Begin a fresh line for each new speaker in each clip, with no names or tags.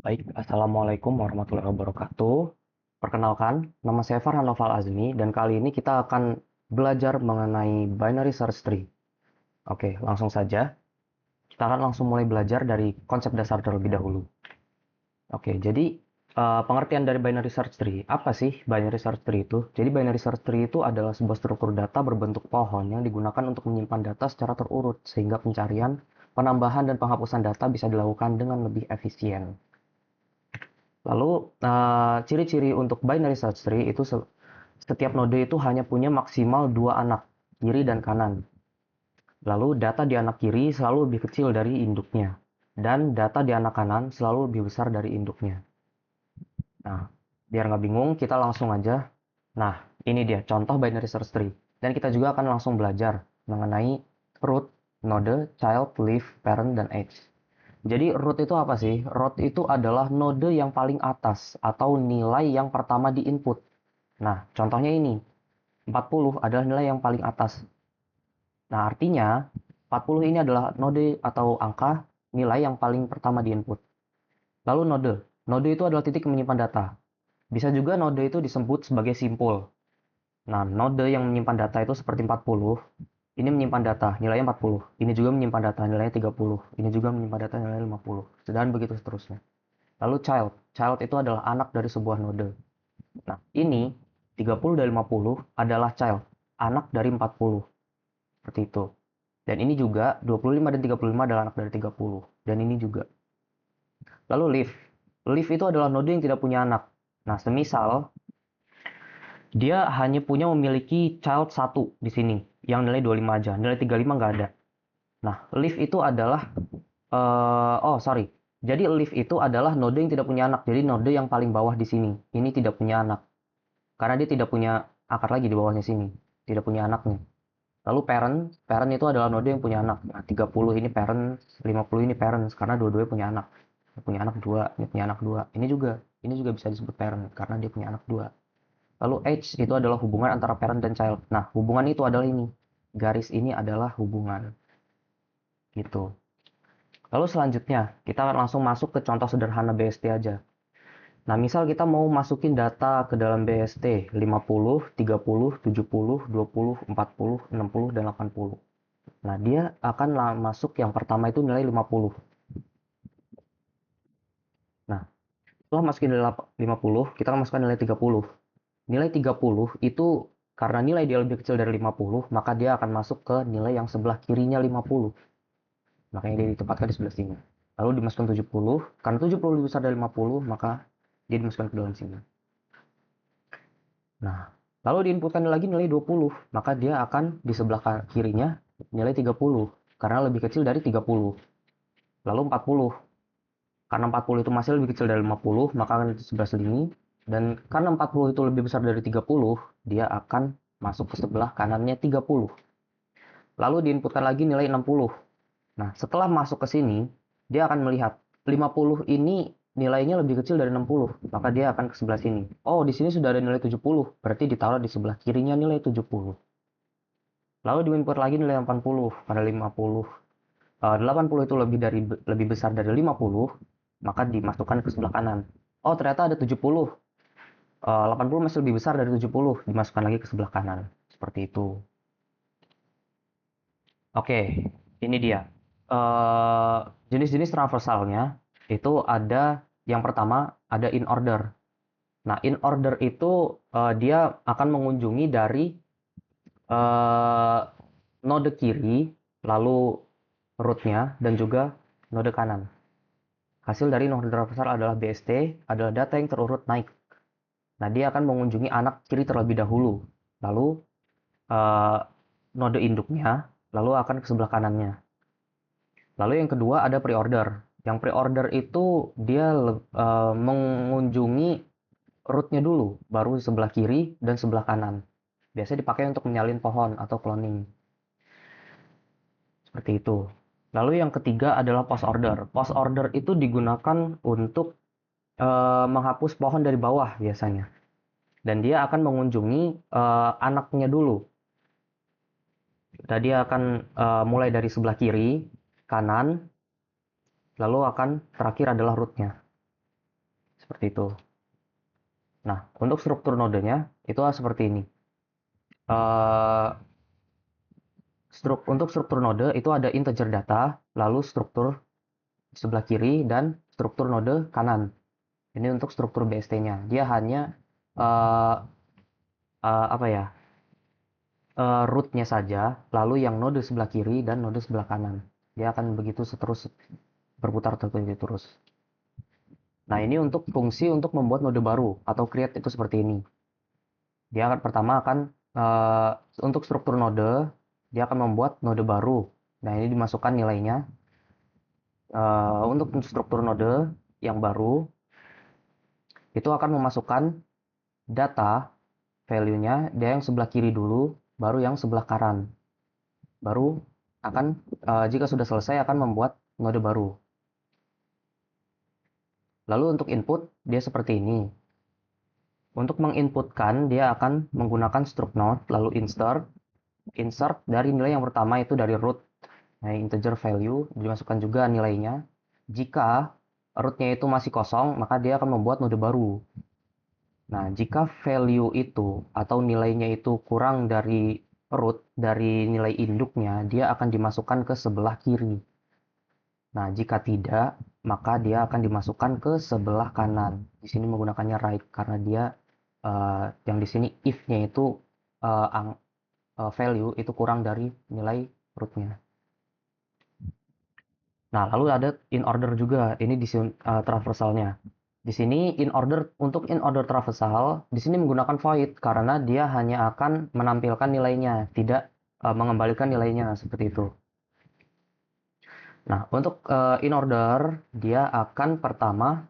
Baik, Assalamualaikum warahmatullahi wabarakatuh. Perkenalkan, nama saya Farhan Noval Azmi, dan kali ini kita akan belajar mengenai binary search tree. Oke, langsung saja. Kita akan langsung mulai belajar dari konsep dasar terlebih dahulu. Oke, jadi pengertian dari binary search tree. Apa sih binary search tree itu? Jadi binary search tree itu adalah sebuah struktur data berbentuk pohon yang digunakan untuk menyimpan data secara terurut, sehingga pencarian, penambahan, dan penghapusan data bisa dilakukan dengan lebih efisien. Lalu, ciri-ciri untuk binary search tree itu setiap node itu hanya punya maksimal dua anak, kiri dan kanan. Lalu data di anak kiri selalu lebih kecil dari induknya, dan data di anak kanan selalu lebih besar dari induknya. Nah, biar nggak bingung, kita langsung aja. Nah, ini dia contoh binary search tree. Dan kita juga akan langsung belajar mengenai root, node, child, leaf, parent, dan edge. Jadi root itu apa sih? Root itu adalah node yang paling atas atau nilai yang pertama di input. Nah, contohnya ini. 40 adalah nilai yang paling atas. Nah, artinya 40 ini adalah node atau angka nilai yang paling pertama di input. Lalu node. Node itu adalah titik menyimpan data. Bisa juga node itu disebut sebagai simpul. Nah, node yang menyimpan data itu seperti 40. Ini menyimpan data nilainya 40. Ini juga menyimpan data nilainya 30. Ini juga menyimpan data nilainya 50. Dan begitu seterusnya. Lalu child. Child itu adalah anak dari sebuah node. Nah, ini 30 dari 50 adalah child, anak dari 40. Seperti itu. Dan ini juga 25 dan 35 adalah anak dari 30. Dan ini juga. Lalu leaf. Leaf itu adalah node yang tidak punya anak. Nah, semisal dia hanya memiliki child satu di sini, yang nilai 25 aja. Nilai 35 nggak ada. Nah, leaf itu adalah oh, sorry. Jadi leaf itu adalah node yang tidak punya anak. Jadi node yang paling bawah di sini. Ini tidak punya anak. Karena dia tidak punya akar lagi di bawahnya sini. Tidak punya anaknya. Lalu parent, parent itu adalah node yang punya anak. Nah, 30 ini parent, 50 ini parents karena dua-duanya punya anak. Punya anak dua, ini punya anak dua. Ini juga bisa disebut parent karena dia punya anak dua. Lalu age itu adalah hubungan antara parent dan child. Nah, hubungan itu adalah ini. Garis ini adalah hubungan. Gitu. Lalu selanjutnya, kita akan langsung masuk ke contoh sederhana BST aja. Nah, misal kita mau masukin data ke dalam BST 50, 30, 70, 20, 40, 60, dan 80. Nah, dia akan masuk yang pertama itu nilai 50. Nah, setelah masukin nilai 50, kita akan masukkan nilai 30. Nilai 30 itu karena nilai dia lebih kecil dari 50, maka dia akan masuk ke nilai yang sebelah kirinya 50. Makanya dia ditempatkan di sebelah sini. Lalu dimasukkan 70, karena 70 lebih besar dari 50, maka dia dimasukkan ke dalam sini. Nah, lalu diinputkan lagi nilai 20, maka dia akan di sebelah kirinya nilai 30, karena lebih kecil dari 30. Lalu 40, karena 40 itu masih lebih kecil dari 50, maka akan di sebelah sini. Dan karena 40 itu lebih besar dari 30, dia akan masuk ke sebelah kanannya 30. Lalu diinputkan lagi nilai 60. Nah, setelah masuk ke sini, dia akan melihat 50 ini nilainya lebih kecil dari 60, maka dia akan ke sebelah sini. Oh, di sini sudah ada nilai 70, berarti ditaruh di sebelah kirinya nilai 70. Lalu diinput lagi nilai 80 pada 50. 80 itu lebih besar dari 50, maka dimasukkan ke sebelah kanan. Oh, ternyata ada 70. 80 masih lebih besar dari 70, dimasukkan lagi ke sebelah kanan. Seperti itu. Oke, ini dia. Eh, jenis-jenis traversalnya itu ada yang pertama ada in order. Nah, in order itu dia akan mengunjungi dari eh, node kiri, lalu rootnya, dan juga node kanan. Hasil dari node traversal adalah BST, adalah data yang terurut naik. Nah, dia akan mengunjungi anak kiri terlebih dahulu, lalu eh, node induknya, lalu akan ke sebelah kanannya. Lalu yang kedua ada pre-order. Yang pre-order itu dia mengunjungi rootnya dulu, baru sebelah kiri dan sebelah kanan. Biasanya dipakai untuk menyalin pohon atau cloning. Seperti itu. Lalu yang ketiga adalah post order. Post order itu digunakan untuk menghapus pohon dari bawah biasanya. Dan dia akan mengunjungi anaknya dulu. Dia akan mulai dari sebelah kiri, kanan, lalu akan terakhir adalah rootnya. seperti itu. Nah, untuk struktur nodenya itu seperti ini. Eh, untuk struktur node itu ada integer data, lalu struktur sebelah kiri, dan struktur node kanan. Ini untuk struktur BST-nya. Dia hanya eh, apa ya, root-nya saja, lalu yang node sebelah kiri dan node sebelah kanan. Dia akan begitu seterus berputar terus. Nah, ini untuk fungsi untuk membuat node baru atau create itu seperti ini. Dia akan pertama akan untuk struktur node, dia akan membuat node baru. Nah, ini dimasukkan nilainya. Untuk struktur node yang baru, itu akan memasukkan data value-nya, dia yang sebelah kiri dulu, baru yang sebelah kanan. Baru akan, jika sudah selesai, akan membuat node baru. Lalu untuk input, dia seperti ini. Untuk menginputkan, dia akan menggunakan struct node, lalu insert dari nilai yang pertama itu dari root. Nah, integer value, dimasukkan juga nilainya. Jika root-nya itu masih kosong, maka dia akan membuat node baru. Nah, jika value itu atau nilainya itu kurang dari root, dari nilai induknya, dia akan dimasukkan ke sebelah kiri. Nah, jika tidak, maka dia akan dimasukkan ke sebelah kanan. Di sini menggunakannya right karena dia yang di sini if-nya itu value itu kurang dari nilai root-nya. Nah, lalu ada in order juga. Ini di traversalnya. Di sini untuk in order traversal, di sini menggunakan void karena dia hanya akan menampilkan nilainya, tidak mengembalikan nilainya seperti itu. Nah, untuk in order, dia akan pertama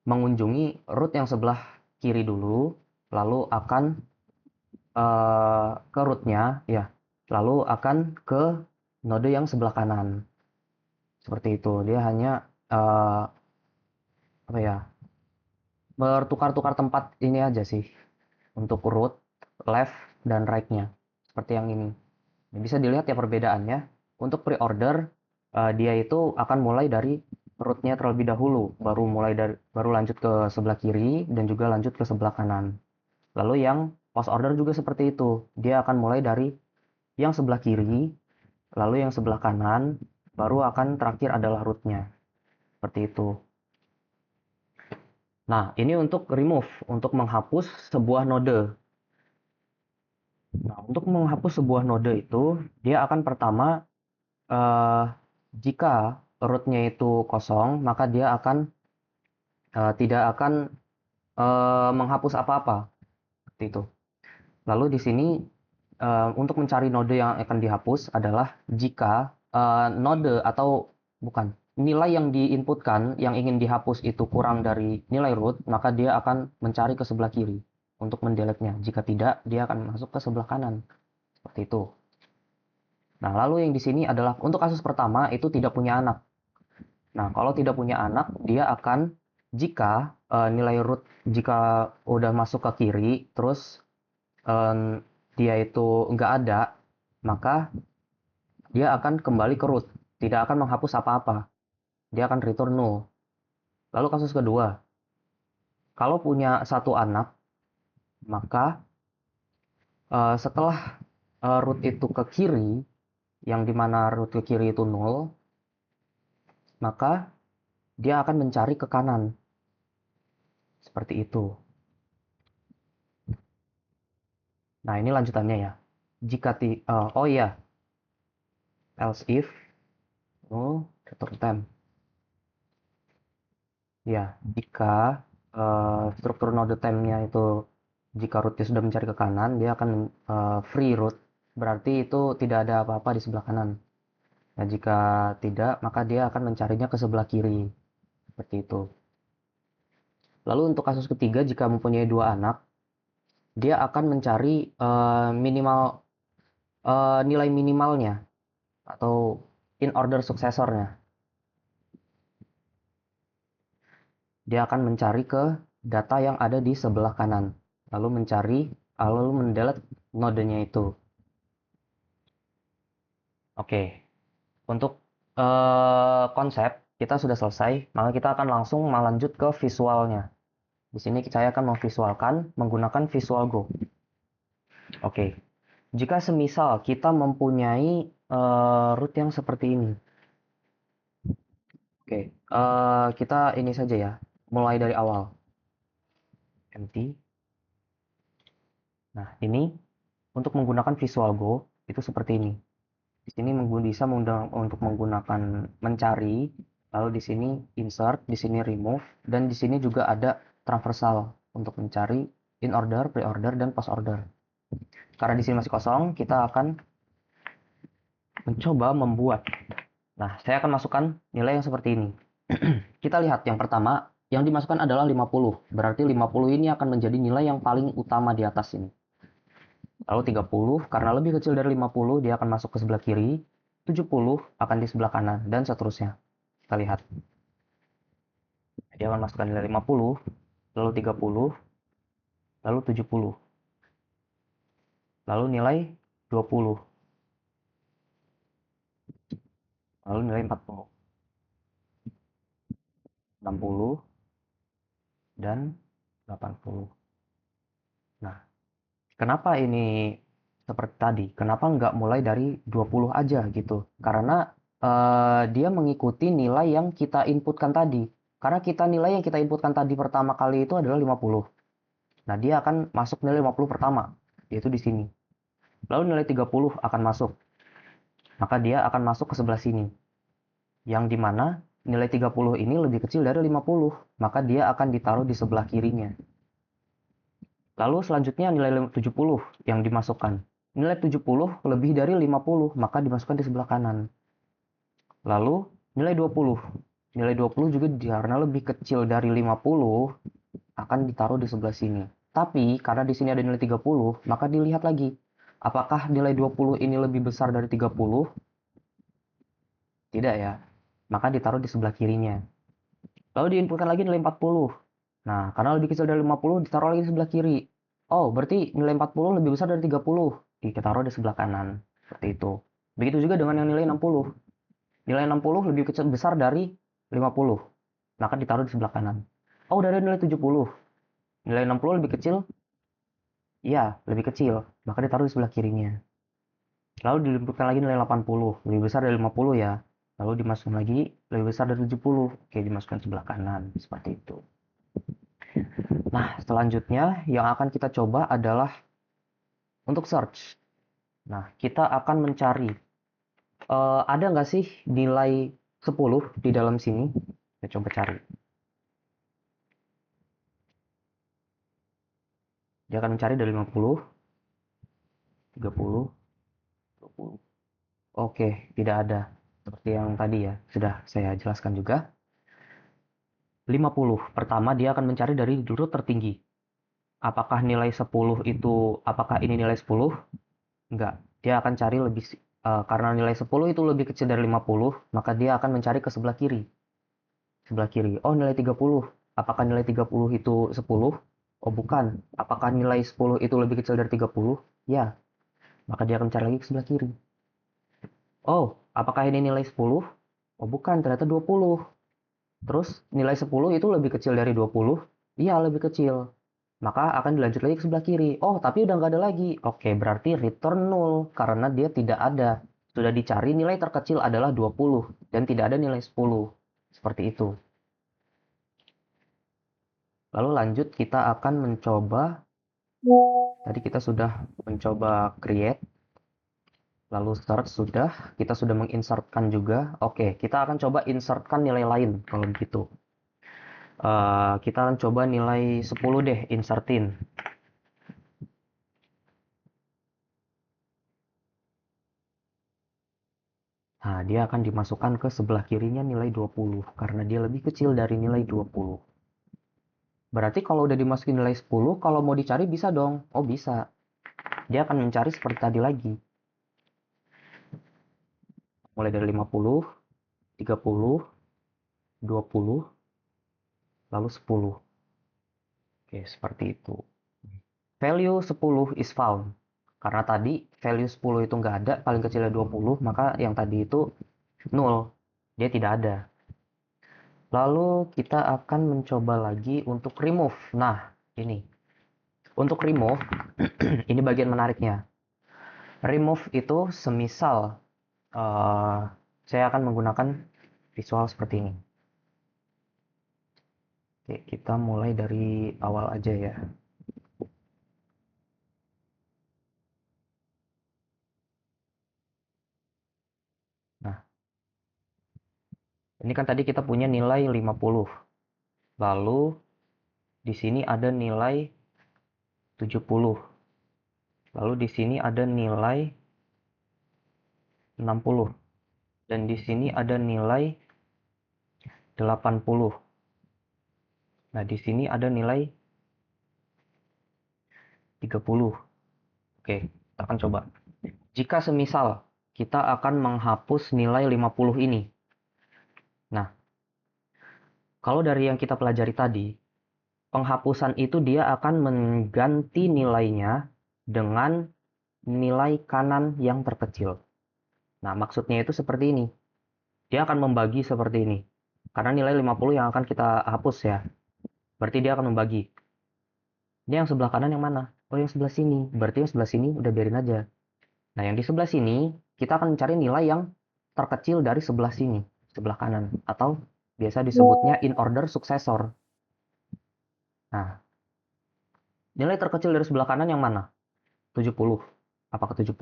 mengunjungi root yang sebelah kiri dulu, lalu akan ke rootnya, ya, lalu akan ke node yang sebelah kanan. Seperti itu. Dia hanya apa ya, bertukar-tukar tempat ini aja sih untuk root, left, dan right-nya. Seperti yang ini. Bisa dilihat ya perbedaannya. Untuk pre-order, dia itu akan mulai dari root-nya terlebih dahulu, baru lanjut ke sebelah kiri dan juga lanjut ke sebelah kanan. Lalu yang post order juga seperti itu. Dia akan mulai dari yang sebelah kiri, lalu yang sebelah kanan, baru akan terakhir adalah root-nya. Seperti itu. Nah, ini untuk remove, untuk menghapus sebuah node. Nah, untuk menghapus sebuah node itu, dia akan pertama, eh, jika root-nya itu kosong, maka dia akan tidak akan menghapus apa-apa. Seperti itu. Lalu di sini, untuk mencari node yang akan dihapus adalah jika node atau bukan, nilai yang diinputkan yang ingin dihapus itu kurang dari nilai root, maka dia akan mencari ke sebelah kiri untuk mendelete-nya. Jika tidak, dia akan masuk ke sebelah kanan. Seperti itu. Nah, lalu yang di sini adalah untuk kasus pertama itu tidak punya anak. Nah, kalau tidak punya anak, dia akan jika nilai root jika udah masuk ke kiri, terus dia itu nggak ada, maka dia akan kembali ke root, tidak akan menghapus apa-apa. Dia akan return null. Lalu kasus kedua, kalau punya satu anak, maka setelah root itu ke kiri, yang dimana root ke kiri itu nol, maka dia akan mencari ke kanan. Seperti itu. Nah, ini lanjutannya ya. Jika oh iya, else if null return temp. Ya, jika struktur node temp-nya itu jika rootnya sudah mencari ke kanan, dia akan free root. Berarti itu tidak ada apa-apa di sebelah kanan. Nah, jika tidak, maka dia akan mencarinya ke sebelah kiri. Seperti itu. Lalu untuk kasus ketiga, jika mempunyai dua anak, dia akan mencari nilai minimalnya atau in order suksesornya. Dia akan mencari ke data yang ada di sebelah kanan, lalu mendelete nodenya itu. Oke, untuk konsep kita sudah selesai, maka kita akan langsung melanjut ke visualnya. Di sini saya akan memvisualkan menggunakan Visual Go. Oke, jika semisal kita mempunyai root yang seperti ini. Oke, kita ini saja ya, mulai dari awal. Empty. Nah, ini untuk menggunakan Visual Go itu seperti ini. Di sini bisa untuk menggunakan mencari, lalu di sini insert, di sini remove, dan di sini juga ada transversal untuk mencari in order, pre-order, dan post order. Karena di sini masih kosong, kita akan mencoba membuat. Nah, saya akan masukkan nilai yang seperti ini. Kita lihat yang pertama, yang dimasukkan adalah 50. Berarti 50 ini akan menjadi nilai yang paling utama di atas ini. Lalu 30, karena lebih kecil dari 50, dia akan masuk ke sebelah kiri. 70 akan di sebelah kanan, dan seterusnya. Kita lihat. Dia akan masukkan nilai 50, lalu 30, lalu 70. Lalu nilai 20, lalu nilai 40, 60, dan 80. Nah, kenapa ini seperti tadi? Kenapa nggak mulai dari 20 aja gitu? Karena dia mengikuti nilai yang kita inputkan tadi. Karena nilai yang kita inputkan tadi pertama kali itu adalah 50. Nah, dia akan masuk nilai 50 pertama, yaitu di sini. Lalu nilai 30 akan masuk. Maka dia akan masuk ke sebelah sini. Yang dimana nilai 30 ini lebih kecil dari 50. Maka dia akan ditaruh di sebelah kirinya. Lalu selanjutnya nilai 70 yang dimasukkan. Nilai 70 lebih dari 50, maka dimasukkan di sebelah kanan. Lalu nilai 20. Nilai 20 juga karena lebih kecil dari 50, akan ditaruh di sebelah sini. Tapi karena di sini ada nilai 30, maka dilihat lagi. Apakah nilai 20 ini lebih besar dari 30? Tidak ya. Maka ditaruh di sebelah kirinya. Lalu diinputkan lagi nilai 40. Nah, karena lebih kecil dari 50, ditaruh lagi di sebelah kiri. Oh, berarti nilai 40 lebih besar dari 30. Ditaruh di sebelah kanan. Seperti itu. Begitu juga dengan yang nilai 60. Nilai 60 lebih kecil besar dari 50. Maka ditaruh di sebelah kanan. Oh, dari nilai 70. Nilai 60 lebih kecil? Iya, lebih kecil. Maka ditaruh di sebelah kirinya. Lalu diinputkan lagi nilai 80. Lebih besar dari 50 ya. Lalu dimasukkan lagi lebih besar dari 70. Oke, dimasukkan sebelah kanan. Seperti itu. Nah, selanjutnya yang akan kita coba adalah untuk search. Nah, kita akan mencari, ada nggak sih nilai 10 di dalam sini? Kita coba cari. Dia akan mencari dari 50, 30, 20. Oke, tidak ada. Seperti yang tadi ya, sudah saya jelaskan juga. 50. Pertama, dia akan mencari dari root tertinggi. Apakah nilai 10 itu, apakah ini nilai 10? Enggak. Dia akan cari lebih, karena nilai 10 itu lebih kecil dari 50, maka dia akan mencari ke sebelah kiri. Sebelah kiri. Oh, nilai 30. Apakah nilai 30 itu 10? Oh, bukan. Apakah nilai 10 itu lebih kecil dari 30? Ya. Maka dia akan cari lagi ke sebelah kiri. Oh, apakah ini nilai 10? Oh, bukan. Ternyata 20. Terus nilai 10 itu lebih kecil dari 20? Iya, lebih kecil. Maka akan dilanjut lagi ke sebelah kiri. Oh, tapi udah nggak ada lagi. Oke, berarti return 0 karena dia tidak ada. Sudah dicari nilai terkecil adalah 20 dan tidak ada nilai 10. Seperti itu. Lalu lanjut kita akan mencoba, tadi kita sudah mencoba create, lalu search sudah, kita sudah menginsertkan juga. Oke, kita akan coba insertkan nilai lain kalau begitu. Kita akan coba nilai 10 deh, insertin. Nah, dia akan dimasukkan ke sebelah kirinya nilai 20, karena dia lebih kecil dari nilai 20. Berarti kalau udah dimasukin nilai 10, kalau mau dicari bisa dong. Oh, bisa. Dia akan mencari seperti tadi lagi. Mulai dari 50, 30, 20, lalu 10. Oke, seperti itu. Value 10 is found. Karena tadi value 10 itu nggak ada, paling kecilnya 20, maka yang tadi itu 0. Dia tidak ada. Lalu kita akan mencoba lagi untuk remove. Nah, ini. Untuk remove, ini bagian menariknya. Remove itu semisal eh, saya akan menggunakan visual seperti ini. Oke, kita mulai dari awal aja ya. Nah, ini kan tadi kita punya nilai 50. Lalu di sini ada nilai 70. Lalu di sini ada nilai 60. Dan di sini ada nilai 80. Nah, di sini ada nilai 30. Oke, kita akan coba. Jika semisal kita akan menghapus nilai 50 ini. Nah, kalau dari yang kita pelajari tadi, penghapusan itu dia akan mengganti nilainya dengan nilai kanan yang terkecil. Nah, maksudnya itu seperti ini. Dia akan membagi seperti ini. Karena nilai 50 yang akan kita hapus ya. Berarti dia akan membagi. Ini yang sebelah kanan yang mana? Oh, yang sebelah sini. Berarti yang sebelah sini udah biarin aja. Nah, yang di sebelah sini, kita akan mencari nilai yang terkecil dari sebelah sini, sebelah kanan. Atau biasa disebutnya in order successor. Nah, nilai terkecil dari sebelah kanan yang mana? 70. Apakah 70?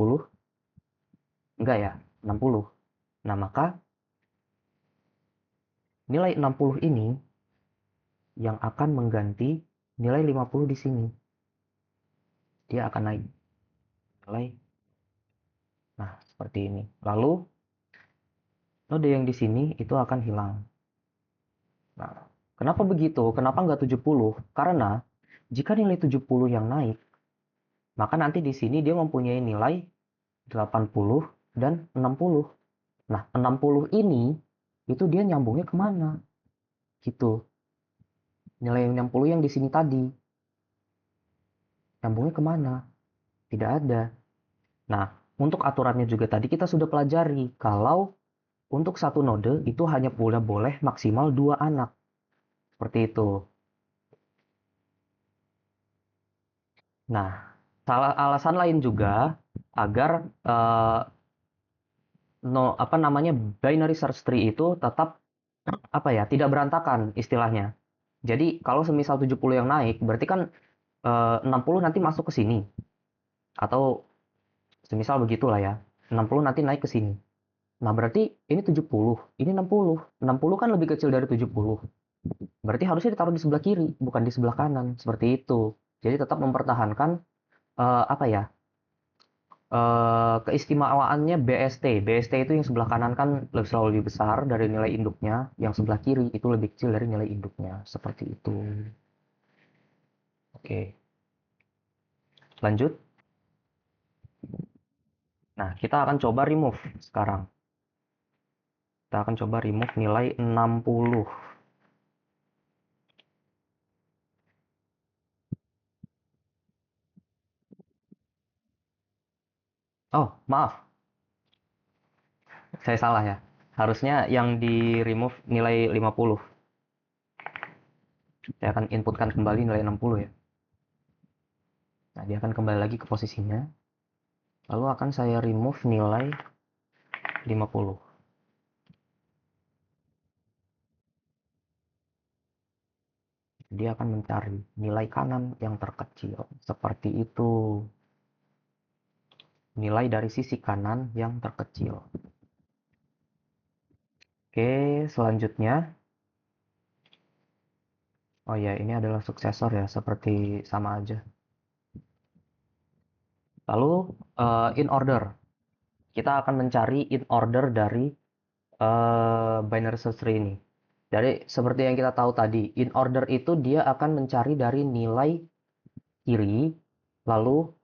Enggak ya, 60. Nah, maka nilai 60 ini yang akan mengganti nilai 50 di sini. Dia akan naik nilai. Nah, seperti ini. Lalu, node yang di sini itu akan hilang. Nah, kenapa begitu? Kenapa nggak 70? Karena jika nilai 70 yang naik, maka nanti di sini dia mempunyai nilai 80 dan 60. Nah, 60 ini itu dia nyambungnya kemana? Gitu. Nilai 60 yang di sini tadi, nyambungnya kemana? Tidak ada. Nah, untuk aturannya juga tadi kita sudah pelajari. Kalau untuk satu node itu hanya boleh maksimal 2 anak. Seperti itu. Nah, salah alasan lain juga agar no apa namanya binary search tree itu tetap apa ya, tidak berantakan istilahnya. Jadi kalau semisal 70 yang naik, berarti kan 60 nanti masuk ke sini atau semisal begitulah ya. 60 nanti naik ke sini. Nah, berarti ini 70, ini 60. 60 kan lebih kecil dari 70. Berarti harusnya ditaruh di sebelah kiri, bukan di sebelah kanan. Seperti itu. Jadi tetap mempertahankan apa ya? Keistimewaannya BST. BST itu yang sebelah kanan kan selalu lebih besar dari nilai induknya, yang sebelah kiri itu lebih kecil dari nilai induknya. Seperti itu. Oke, lanjut. Nah, kita akan coba remove sekarang. Kita akan coba remove nilai 60. Oh, maaf. Saya salah ya. Harusnya yang di remove nilai 50. Saya akan inputkan kembali nilai 60 ya. Nah, dia akan kembali lagi ke posisinya. Lalu akan saya remove nilai 50. Dia akan mencari nilai kanan yang terkecil. Seperti itu. Nilai dari sisi kanan yang terkecil. Oke, selanjutnya. Oh ya, ini adalah suksesor ya, seperti sama aja. Lalu, in order. Kita akan mencari in order dari binary search tree ini. Jadi, seperti yang kita tahu tadi, in order itu dia akan mencari dari nilai kiri, lalu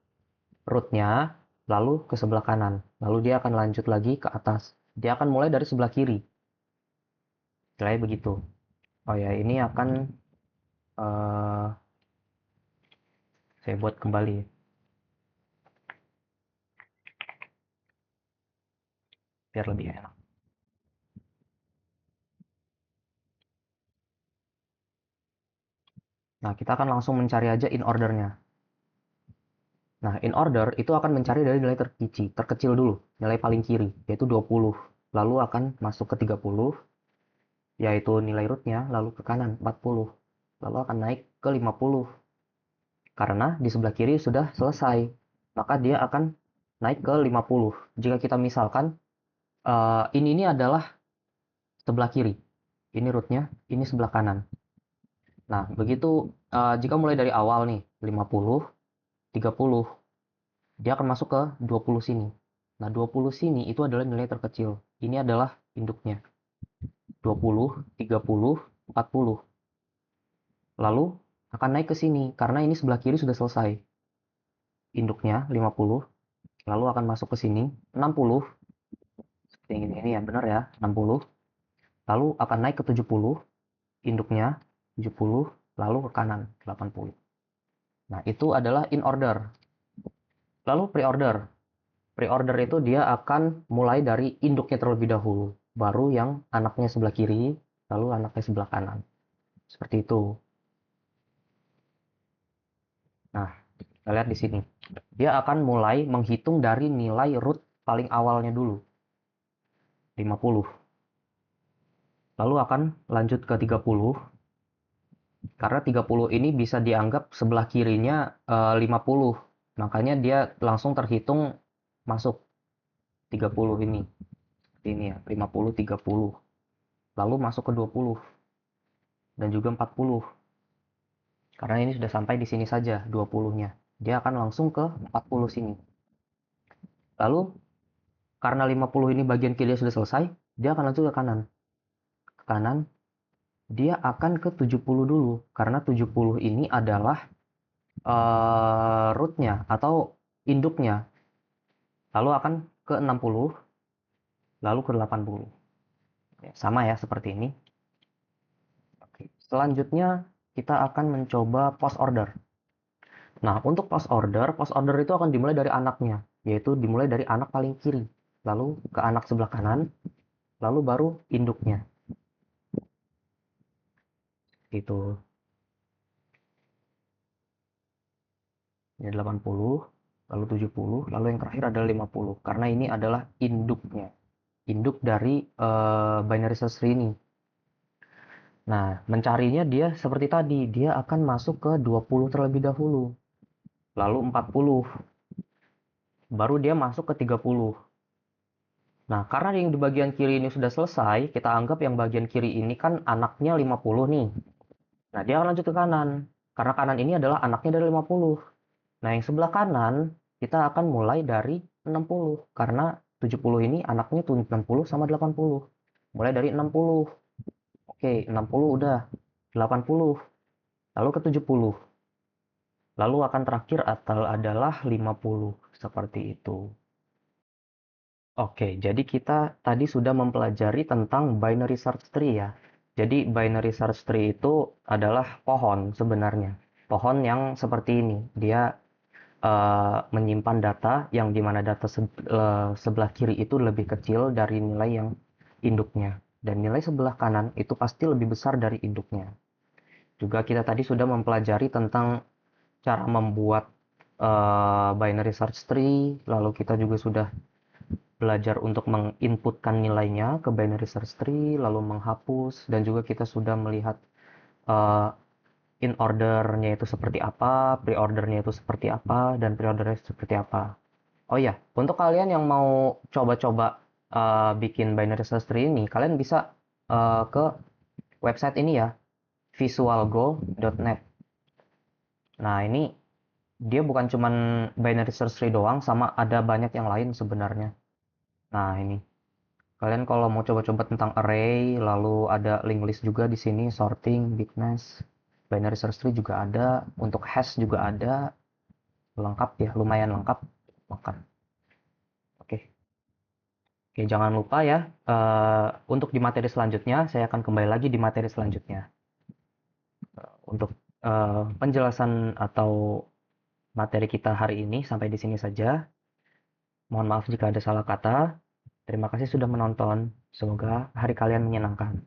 root-nya, lalu ke sebelah kanan. Lalu dia akan lanjut lagi ke atas. Dia akan mulai dari sebelah kiri. Kayak begitu. Oh ya, ini akan eh, saya buat kembali biar lebih enak. Nah, kita akan langsung mencari aja in ordernya. Nah, in order itu akan mencari dari nilai terkecil dulu, nilai paling kiri, yaitu 20. Lalu akan masuk ke 30, yaitu nilai rootnya, lalu ke kanan 40. Lalu akan naik ke 50. Karena di sebelah kiri sudah selesai, maka dia akan naik ke 50. Jika kita misalkan, ini adalah sebelah kiri, ini rootnya, ini sebelah kanan. Nah, begitu jika mulai dari awal nih, 50, 30, dia akan masuk ke 20 sini. Nah, 20 sini itu adalah nilai terkecil. Ini adalah induknya. 20, 30, 40. Lalu akan naik ke sini karena ini sebelah kiri sudah selesai. Induknya 50, lalu akan masuk ke sini 60. Seperti ini ya, benar ya, 60. Lalu akan naik ke 70, induknya 70, lalu ke kanan 80. Nah, itu adalah in order. Lalu pre-order. Pre-order itu dia akan mulai dari induknya terlebih dahulu, baru yang anaknya sebelah kiri, lalu anaknya sebelah kanan. Seperti itu. Nah, kita lihat di sini. Dia akan mulai menghitung dari nilai root paling awalnya dulu, 50. Lalu akan lanjut ke 30, karena 30 ini bisa dianggap sebelah kirinya 50. Makanya dia langsung terhitung masuk 30 ini. Seperti ini ya, 50, 30. Lalu masuk ke 20 dan juga 40. Karena ini sudah sampai di sini saja 20-nya. Dia akan langsung ke 40 sini. Lalu karena 50 ini bagian kiri sudah selesai, dia akan langsung ke kanan. Ke kanan, dia akan ke 70 dulu. Karena 70 ini adalah rootnya atau induknya. Lalu akan ke 60, lalu ke 80. Sama ya seperti ini. Oke. Selanjutnya kita akan mencoba post order. Nah, untuk post order itu akan dimulai dari anaknya, yaitu dimulai dari anak paling kiri, lalu ke anak sebelah kanan, lalu baru induknya. Itu. Ini 80, lalu 70, lalu yang terakhir adalah 50. Karena ini adalah induknya. Induk dari binary search tree ini. Nah, mencarinya dia seperti tadi, dia akan masuk ke 20 terlebih dahulu. Lalu 40, baru dia masuk ke 30. Nah, karena yang di bagian kiri ini sudah selesai, kita anggap yang bagian kiri ini kan anaknya 50 nih. Nah, dia akan lanjut ke kanan. Karena kanan ini adalah anaknya dari 50. Nah, yang sebelah kanan, kita akan mulai dari 60. Karena 70 ini anaknya tuh 60 sama 80. Mulai dari 60. Oke, 60 udah. 80. Lalu ke 70. Lalu akan terakhir adalah 50. Seperti itu. Oke, jadi kita tadi sudah mempelajari tentang binary search tree ya. Jadi binary search tree itu adalah pohon sebenarnya. Pohon yang seperti ini. Dia menyimpan data yang dimana data sebelah kiri itu lebih kecil dari nilai yang induknya. Dan nilai sebelah kanan itu pasti lebih besar dari induknya. Juga kita tadi sudah mempelajari tentang cara membuat binary search tree, lalu kita juga sudah belajar untuk menginputkan nilainya ke binary search tree, lalu menghapus, dan juga kita sudah melihat uh, in ordernya itu seperti apa, pre-ordernya itu seperti apa, dan pre-ordernya seperti apa. Oh iya, untuk kalian yang mau coba-coba bikin binary search tree ini, kalian bisa ke website ini ya, visualgo.net. Nah, ini dia bukan cuman binary search tree doang, sama ada banyak yang lain sebenarnya. Nah, ini. Kalian kalau mau coba-coba tentang array, lalu ada link list juga di sini, sorting, bigness, binary search tree juga ada, untuk hash juga ada, lengkap ya, lumayan lengkap. Makan. Oke. Oke, jangan lupa ya, untuk di materi selanjutnya, saya akan kembali lagi di materi selanjutnya. Untuk penjelasan atau materi kita hari ini sampai di sini saja. Mohon maaf jika ada salah kata. Terima kasih sudah menonton. Semoga hari kalian menyenangkan.